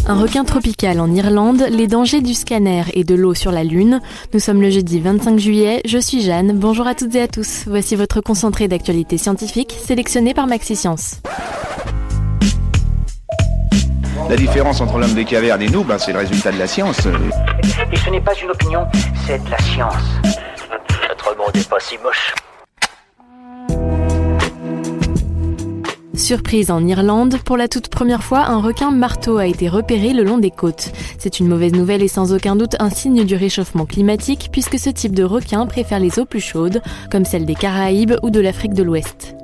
Un requin tropical en Irlande, les dangers du scanner et de l'eau sur la Lune. Nous sommes le jeudi 25 juillet, je suis Jeanne, bonjour à toutes et à tous. Voici votre concentré d'actualité scientifique sélectionné par Maxi-Science. La différence entre l'homme des cavernes et nous, c'est le résultat de la science. Et ce n'est pas une opinion, c'est de la science. Notre monde n'est pas si moche. Surprise en Irlande, pour la toute première fois, un requin marteau a été repéré le long des côtes. C'est une mauvaise nouvelle et sans aucun doute un signe du réchauffement climatique puisque ce type de requin préfère les eaux plus chaudes, comme celles des Caraïbes ou de l'Afrique de l'Ouest.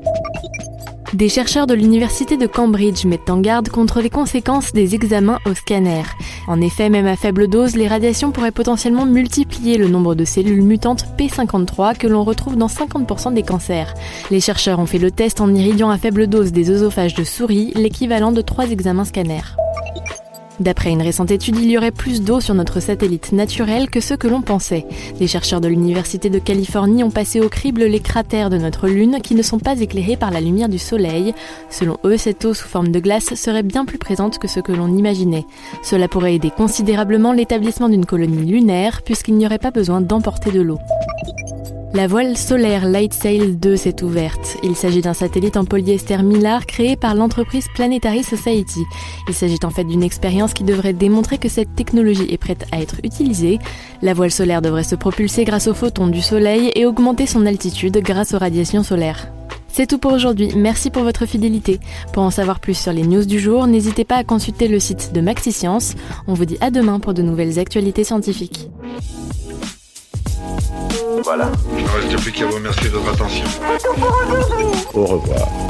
Des chercheurs de l'université de Cambridge mettent en garde contre les conséquences des examens au scanner. En effet, même à faible dose, les radiations pourraient potentiellement multiplier le nombre de cellules mutantes P53 que l'on retrouve dans 50% des cancers. Les chercheurs ont fait le test en irradiant à faible dose des œsophages de souris, l'équivalent de 3 examens scanner. D'après une récente étude, il y aurait plus d'eau sur notre satellite naturel que ce que l'on pensait. Des chercheurs de l'Université de Californie ont passé au crible les cratères de notre Lune qui ne sont pas éclairés par la lumière du Soleil. Selon eux, cette eau sous forme de glace serait bien plus présente que ce que l'on imaginait. Cela pourrait aider considérablement l'établissement d'une colonie lunaire puisqu'il n'y aurait pas besoin d'emporter de l'eau. La voile solaire LightSail 2 s'est ouverte. Il s'agit d'un satellite en polyester mylar créé par l'entreprise Planetary Society. Il s'agit en fait d'une expérience qui devrait démontrer que cette technologie est prête à être utilisée. La voile solaire devrait se propulser grâce aux photons du soleil et augmenter son altitude grâce aux radiations solaires. C'est tout pour aujourd'hui, merci pour votre fidélité. Pour en savoir plus sur les news du jour, n'hésitez pas à consulter le site de Maxi-Science. On vous dit à demain pour de nouvelles actualités scientifiques. Voilà. Il ne reste plus qu'à vous remercier de votre attention. Au revoir.